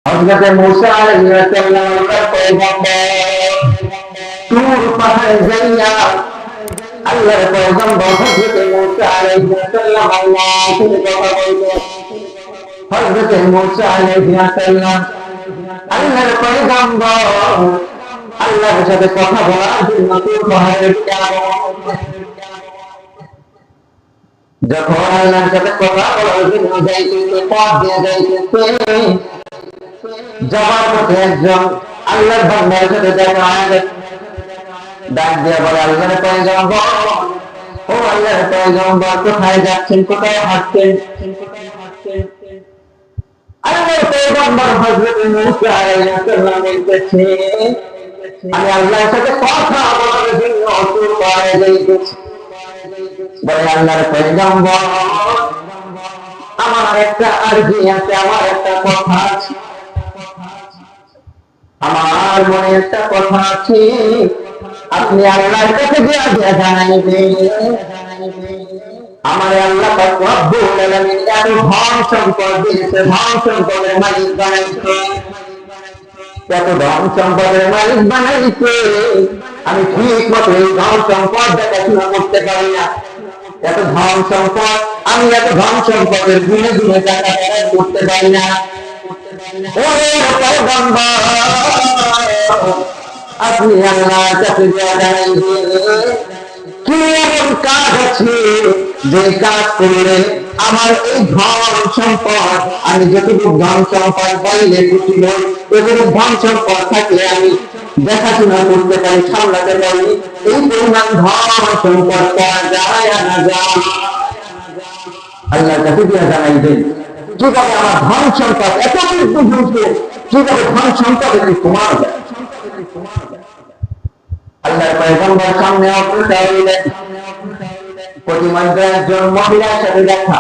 হযরত মূসা আলাইহিস সালামের পয়গম্বর তুর পাহাড়ে যাইয়া আল্লাহর পয়গম্বর হযরত মূসা আলাইহিস সালাম আল্লাহর সাথে কথা বলতেন। হযরত মূসা আলাইহিস সালাম আল্লাহর পয়গম্বর আল্লাহর সাথে কথা বলার জন্য তুর পাহাড়ে যখন আল্লাহর সাথে কথা বলার জন্য যাইতেছে, পথ দিয়ে যাইতেছে, যাওয়ার পথে একজন আল্লাহর বান্দার সাথে দেখা হয়। ডাক দিয়ে বলে, আল্লাহর পয়গম্বর, ও আল্লাহর পয়গম্বর, কোথায় যাচ্ছেন, কোথায় হাঁটছেন? আল্লাহর পয়গম্বর হযরত মূসা আলাইহিস সালাম বলতেছে, আমি আল্লাহর সাথে কথা বলার জন্য তুর পাহাড়ে যাইতেছি। বলে, আল্লাহর পয়গম্বর, আমার একটা আরজি আছে, আমার একটা কথা আছে, আমার মনে একটা কথা আছে, আপনি আল্লাহর কাছে গিয়ে জানাইবেন। আমার আল্লাহ পাক রব্বুল আলামিন এত ধন সম্পদ দিয়েছে, ধন সম্পদের মালিক বানাইছে, এত ধন সম্পদের মালিক বানাইছে, আমি ঠিক মতো এই ধন সম্পদ দেখাশোনা করতে পারি না। এত ধন সম্পদ, আমি এত ধন সম্পদের গুণে গুণে টাকা করতে পারি না। আপনি আল্লাহর কাছে জানাইবেন কি এমন কাজ আছে যে কাজ করলে আমার এই ধন সম্পদ, আমি যতটুকু ধন সম্পদ পাইলে খুশি হই, এতটুকু ধন সম্পদ থাকলে আমি দেখাশোনা করতে পারি, সামলাতে পারি, এই পরিমাণ ধন সম্পদ পাওয়া যায় না যায়? আল্লাহর কাছে দিয়ে জানাইবেন কিভাবে আমার ধন সম্পদ এত কিছু বুঝবে, কিভাবে ধন সম্পদ একটু কমানো যায়। আল্লাহর পয়গম্বর সামনে অগ্রসর হইলেন। প্রতিমধ্যে একজন মহিলার সাথে দেখা।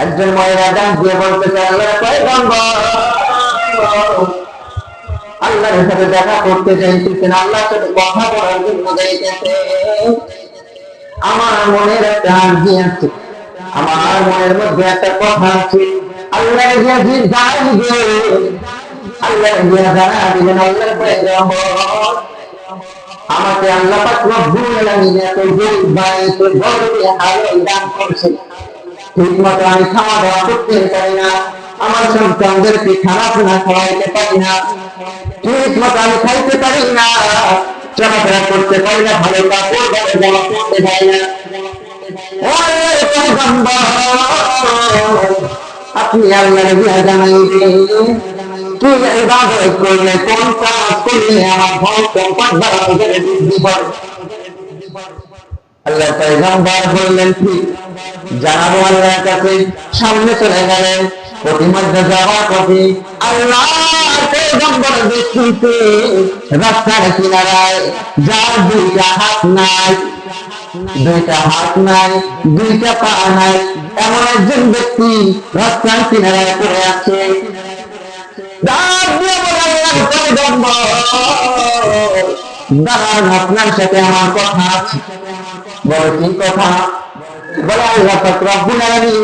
একজন মহিলা ডাক দিয়ে বলতেছে, আল্লাহর পয়গম্বর, আল্লাহর সাথে দেখা করতে চাইতেছেন, আল্লাহর সাথে কথা বলার জন্য যাইতেছে। আমার মনের একটা আরজি আছে, আমার মনের মধ্যে একটা কথা আছে, আল্লাহ জানাইবে, আল্লাহ জানা দিবেন। আল্লাহর পয়গম্বর, আমাকে আল্লাহ পাক রব্বুল আলামিন এত গরীব বানাইছে, গরিবে হালাল দান করছে, ঠিকমতো আমি খাওয়া দাওয়া করতে পারি না, আমার সন্তানদেরকে খারাপ না খাওয়াইতে পারি না, ঠিকমতো আমি খাইতে পারি না, চলাফেরা করতে পারি না, ভালো কাপড় জামা পরতে পারি না। আপনি আল্লাহর বিয়া জানাইবেন কি ইবাদত করলে, কোন কাজ করলে আমার ধন সম্পদ বাড়াতে গেলে বৃদ্ধি পায়। আল্লাহর পয়গম্বর বললেন, ঠিক জানাবো আল্লাহর কাছে। সামনে চলে গেলেন। প্রতিমধ্যে যাওয়ার পথে আল্লাহর পয়গম্বর দেখতে রাস্তার কিনারায় যার দুইটা হাত নাই, দুইটা হাত নাই, দুইটা পা নাই, এমন একজন ব্যক্তি রাস্তার কিনারায় পড়ে আছে। দাঁড়ান, আপনার সাথে আমার কথা আছে। বলে, কি কথা? বলে, আল্লাহ পাক রব্বুল আলামিন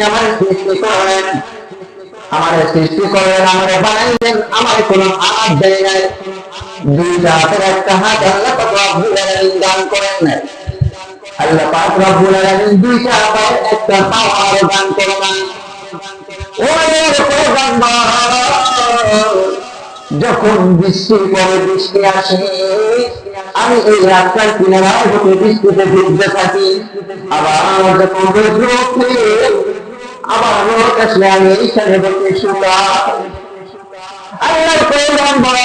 আমার সৃষ্টি করলেন, আমার বানাইলেন, আমার কোনো হাত দেয় নাই, দুইটা হাতের একটা হাত আল্লাহ পাক রব্বুল আলামিন দান করেন নাই। আল্লাহ পাক রব্বুল আলামিন দুইটা হাতের একটা পাওয়ার দান করেন। যখন বৃষ্টি পরে, বৃষ্টি আসে, আমি এই রাস্তার কিনারায় বসে বৃষ্টিতে ভিজতে থাকি। আবার যখন রোদ ওঠে, আবার রোদ আসলে আমি এইখানে বসে শুকাই। আল্লাহর পয়গম্বর,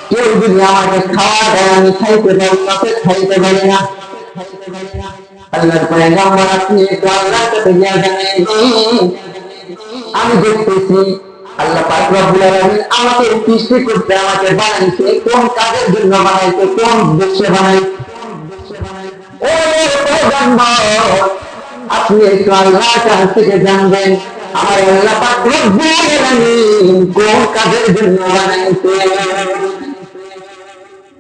কেউ যদি আমাকে খাওয়া দেয়, আমি খাইতে পারি না, খাইতে পারি না। আল্লাহর পয়গম্বর, আপনি একটু আল্লাহর কাছে গিয়ে জানাইবেন, আমি দেখতেছি আল্লাহ পাক রব্বুল আলামিন আমাকে সৃষ্টি করতে, আমাকে বানাইছে, কোন কাজের জন্য বানাইছে, কোন উদ্দেশ্যে বানাইছে। ও পয়গম্বর, আপনি একটু আল্লাহর কাছ থেকে জানবেন, আমার আল্লাহ পাক রব্বুল আলামিন কোন কাজের জন্য বানাইছে।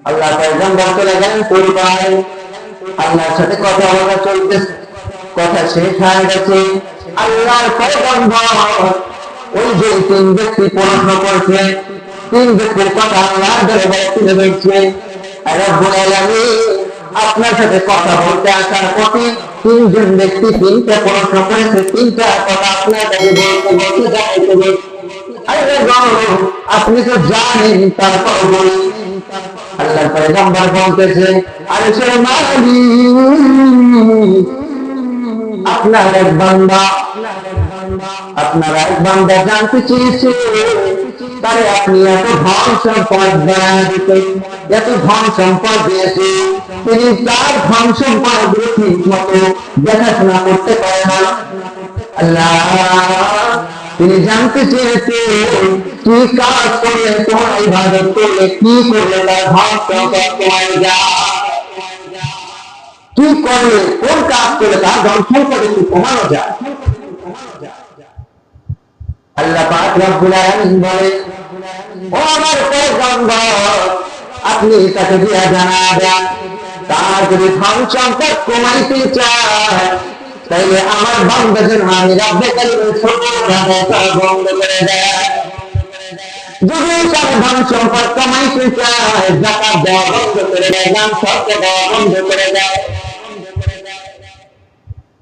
আল্লাহ পয়গম্বর চলে গেলেন পরিবার, আল্লাহর সাথে কথা বলা চলতেছে, কথা শেষ হয়ে গেছে। আল্লাহর পয়গম্বর ওই তিন ব্যক্তি প্রশ্ন করছে, তিন ব্যক্তির কথা আল্লাহর দরবারে তুলে ধরছে। রব্বুল আলামিন আপনার সাথে কথা বলতে আসার পথে তিনজন ব্যক্তি তিনটা প্রশ্ন করেছে, তিনটা কথা আপনার কাছে বলতে জানাইতে বলছে। আপনি তো জানেন, তারপর বলি। আল্লাহর পয়গম্বর বলতেছে, আরশের মালিক আপনার এক বান্দা জানতে চেয়েছে তারে আপনি এত ধন সম্পদ এত ধন সম্পদ দিয়েছে, তিনি তার ধন সম্পদ ঠিক মতো দেখাশোনা করতে পারে না। আল্লাহ তিনি জানতে চেয়েছে কি কাজ করলে তোমার ইবাদত করলে, কি করলে তার ধন সম্পদ কমে যায়, কি করলে কোন কাজ করলে তার ধন সম্পদ একটু কমানো যায়। আল্লাহ পাক রব্বুল আলামিন বলে, ও আমার পয়গম্বর আপনি তাকে দিয়া জানাবেন তার যদি ধন সম্পদ কমাইতে চায় তাইলে আমার বান্দা যেন আমি রব্বে কারীমের ছোটখাটো বন্ধ করে দেয়। যদি তার ধন সম্পদ কমাইতে চায় যাকাত দেওয়া বন্ধ করে দেয়, দান সদকা দেওয়া বন্ধ করে দেয়।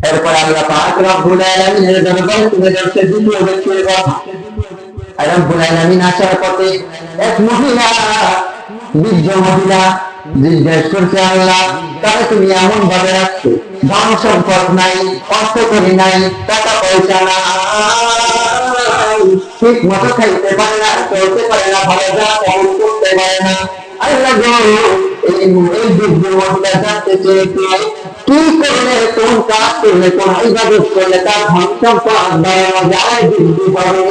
এরপর আল্লাহ পাক রব্বুল আলামিনের দরবারে তুলে ধরতে দ্বিতীয় ব্যক্তির কথা। রব্বুল আলামিন আসার পথে এক মহিলা, বৃদ্ধ মহিলা জিজ্ঞেস করছে, আল্লাহ তাহলে তুমি এমন ভাবে রাখছো, ধন সম্পদ নাই, অর্থ করি নাই, টাকা পয়সা নাই, ঠিক মতো খাইতে পারে না, চলতে পারে না, ভালো যাওয়া করতে পারে না। আল্লাহ এই বৃদ্ধ মহিলা জানতে চেয়েছে কি করলে, কোন কাজ করলে, কোন ইবাদত করলে তার ধন সম্পদ বাড়ানো যায়, বৃদ্ধি পাবে।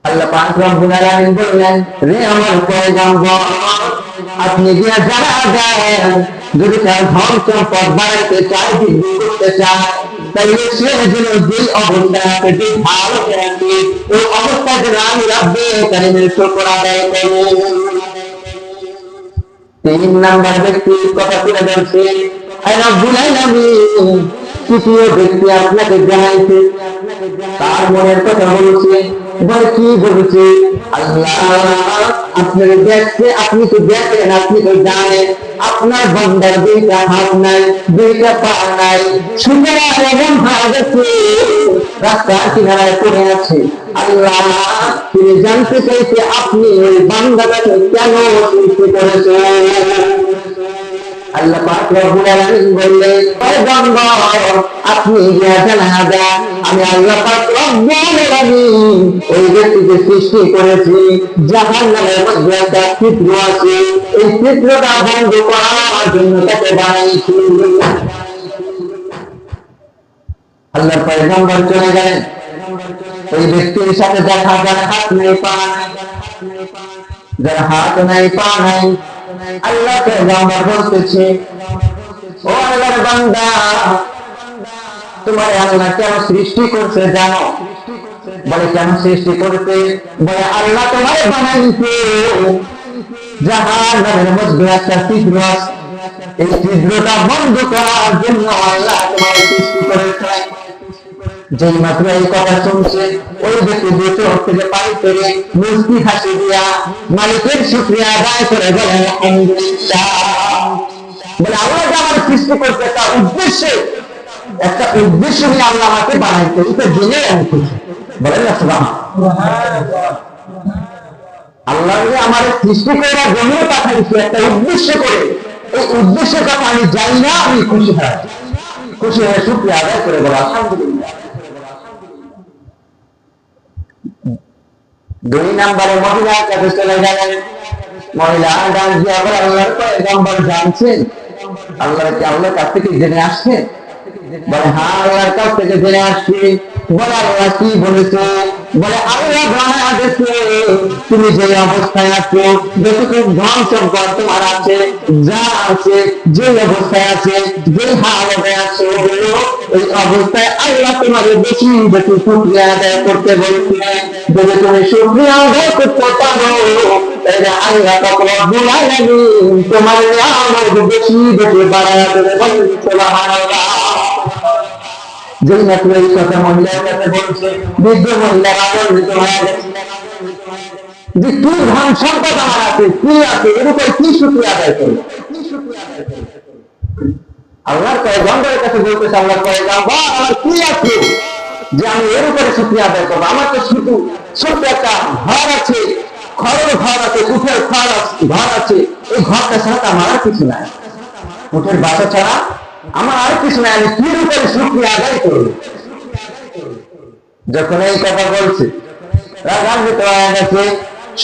আল্লাহ পাক রব্বুল আলামিন বললেন, রে আমার পয়গম্বর আপনি দিয়া জানাবেন যদি তার ধন সম্পদ বাড়াইতে চায়, বৃদ্ধি করতে চায়, তাইলে সে যেন যেই অবস্থায় আছে, যে ভালো আছে ওই অবস্থায় যেন আমি রব্বে কারীমের শুকর আদায় করি। তিন নাম্বার ব্যক্তির কথা তুলে ধরছে রব্বুল আলামিন। তৃতীয় ব্যক্তি আপনাকে জানাইছে, তার মনের কথা বলছে, বলে কি বলছে, আল্লাহ আপনাকে দেখছে, আপনি তো দেখেন, আপনি তো জানেন আপনার বান্দার দুইটা হাত নাই, দুইটা পা নাই, সুন্দর এমন হয়ে গেছে রাস্তার কিনারায় পড়ে আছে। আল্লাহ তিনি জানতে চাইছে আপনি ওই বান্দাটাকে কেন সৃষ্টি করেছেন। আল্লাহ পাক রব্বুল আলামিন বললেন, পয়গম্বর আপনি জানাবেন আমি আল্লাহ পাক রব্বুল আলামিন ওই ব্যক্তিকে সৃষ্টি করেছি, জাহান্নামের মধ্যে একটা ছিদ্র আছে, এই ছিদ্রটা বন্ধ করার জন্য তাকে বানাইছি। আল্লাহ পয়গম্বর চলে গেলেন, ওই ব্যক্তির সাথে দেখা, যার হাত নেই পা নাই, যার হাত নাই পা নাই। আল্লাহ পয়গম্বর বলতেছে, ও আল্লাহর বান্দা তোমার আল্লাহ কেন সৃষ্টি করছে জানো? বলে কেন সৃষ্টি করছে? বলে আল্লাহ তোমার বানাইছে জাহান্নামের মধ্যে একটা ছিদ্র আছে, এই ছিদ্রটা বন্ধ করার জন্য আল্লাহ তোমার সৃষ্টি করেছে। যেই মাত্র এই কথা শুনছে ওই ব্যক্তি দুটো থেকে পানি করে মুস্কি হাসি দিয়া মালিকের শুকরিয়া আদায় করে বলে আলহামদুলিল্লাহ। বলে আল্লাহ যে আমার সৃষ্টি করতে একটা উদ্দেশ্য নিয়ে আল্লাহ আমাকে বানাইছে, এটা জেনে আমি খুশি। বলেন না সুবহানাল্লাহ। আল্লাহ যে আমার সৃষ্টি করার জন্য পাঠাইছে একটা উদ্দেশ্য করে, এই উদ্দেশ্যের কথা আমি জানি না, আমি খুশি হয়, খুশি হয়ে শুকরিয়া আদায় করে বলে আলহামদুলিল্লাহ। দুই নম্বরে মহিলার কাছে চলে গেলেন। মহিলা ডান দিয়ে আবার আল্লাহর পয়গম্বর জানছেন, আল্লাহর কাছ থেকে জেনে আসছে? বলে হ্যাঁ আল্লাহর কাছ থেকে জেনে আসছি। বলে আল্লাহ কি বলেছে? বলে আল্লাহ জানা গেছে তুমি যে অবস্থায় আছো, যতটুকু ধন সম্পদ তোমার আছে, যা আছে, যে অবস্থায় আছে, যে হালতে আছো, ওই অবস্থায় আল্লাহ তোমার বেশি বেশি শুকরিয়া আদায় করতে বলছে। যদি তুমি শুকরিয়া আদায় করতে পারো তাহলে আল্লাহ রব্বুল আলামিন তোমার নিয়ামত বেশি বেশি বাড়ায় দেবে। সুবহানাল্লাহ। যেই নাকি এই কথা মহিলার কাছে বলছে, বৃদ্ধ মহিলা আনন্দিত হয়ে গেছে যে কি ধন সম্পদ আমার আছে, কি আছে, এর উপর কি শুকরিয়া আদায় করবো। আল্লাহর পয়গম্বরের কাছে বলতেছে, আল্লাহর পয়গম্বর আমার কি আছে যে আমি এর উপরে শুকরিয়া আদায় করবো? আমার তো শুধু ছোট্ট একটা ঘর আছে, খড়ের ঘর আছে, উঠের ঘর আছে, এই ঘরটা ছাড়া আমার আর কিছু নাই, উঠের বাসা ছাড়া আমার আর কিছু নাই, আমি কি উপরে শুকরিয়া আদায় করবো? যখন এই কথা বলছে রাগান্বিত হয়ে গেছে,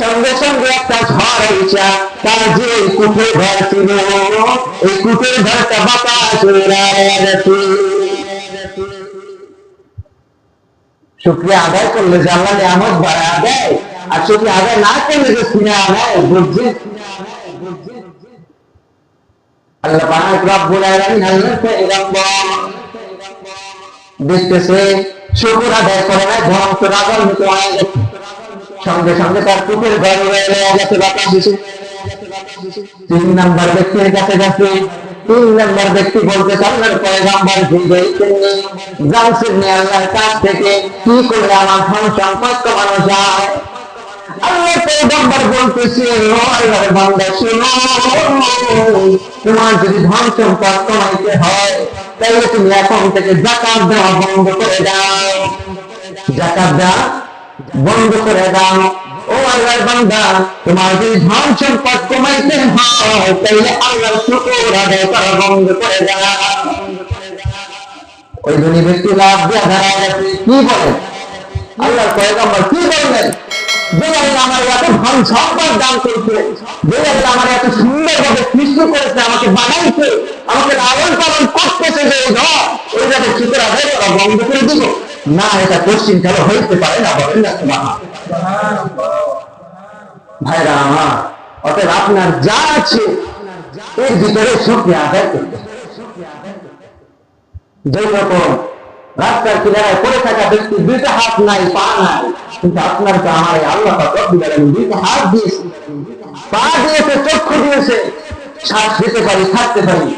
সঙ্গে সঙ্গে একটা ঝড় হয়েছে, তার যে কুঠের ঘর ছিল এই কুঠের ঘরটা বাতাস গেছে। শুকরিয়া আদায় করলে যে আল্লাহ নিয়ামত বাড়া দেয়, আর শুকরিয়া আদায় না করলে যে সিনা আদায় বুঝছে। আল্লাহ পাক রব্বুল আলামিন দেখতেছে শুকর আদায় করে না, বরং রাগান্বিত হয়ে গেছে, সঙ্গে সঙ্গে তার কুকুর ঘর রয়ে গেছে বাতাস এসে। 3 নাম্বার ব্যক্তির কাছে গেছে, 3 নাম্বার ব্যক্তি বলতে আল্লাহর পয়গম্বর জানছেন আল্লাহর কাছ থেকে কি করে আমার ধন সম্পদ কমানো যায়। আল্লাহর পয়গম্বর বলতেছে, ও আল্লাহর বান্দা শোনো, তোমার যদি ধন সম্পদ কমাইতে হয় তাহলে তুমি এখন থেকে যাকাত দেওয়া বন্ধ করে দাও, যাকাত দেওয়া বন্ধ করে দাও। ও আল্লাহর বান্দা, তোমার যদি ধন সম্পদ কমাইতে হয় তাহলে আল্লাহর শুকর আদায় করা বন্ধ করে দাও। ওই ধনী ব্যক্তি লাভ দিয়ে দাঁড়ায় গেছে। কি বলেন আল্লাহর পয়গম্বর? কি বললেন? যে আল্লাহ আমার এত ধন সম্পদ দান করছে, যে আল্লাহ আমার এত সুন্দরভাবে সৃষ্টি করেছে, আমাকে বানাইছে, আমাকে লালন পালন করতেছে, যে ঘর ওই যাতে শুকর আদায় করা বন্ধ করে দিব? না, এটা কোশ্চিন কারো হইতে পারে না, বলেন না ভাইরা আমার। অতএব আপনার যা আছে এর ভিতরে শুকরিয়া আদায় করতে। যেই রকম রাস্তার কিনারায় পড়ে থাকা ব্যক্তি 2টা হাত নাই, পা নাই, কিন্তু আপনার তো আমার আল্লাহ রব্বুল আলামিন 2টা হাত দিয়েছে, পা দিয়েছে, চক্ষু দিয়েছে, শ্বাস নিতে পারি, থাকতে পারি।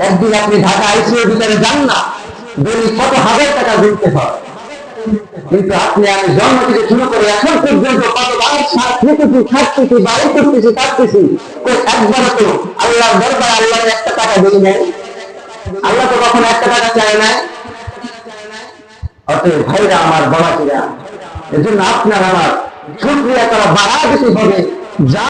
একদিন আপনি ঢাকা আইসিইউর ভিতরে যান না, দৈনিক কত হাজার টাকা দিতে হয়, কিন্তু আপনি আমি জন্ম থেকে শুরু করে এখন পর্যন্ত কতবার শ্বাস নিতেছি, থাকতেছি, বাড়ি করতেছি, থাকতেছি, একবারও তো আল্লাহর দরবারে আল্লাহর 1 টাকা দিই নাই, আল্লাহ তো কখনো 1 টাকা চায় নাই। অতএব ভাইরা আমার, বড়াটিরা, এজন্য আপনার আমার শুকরিয়া করা বাড়া দিতে হবে। যা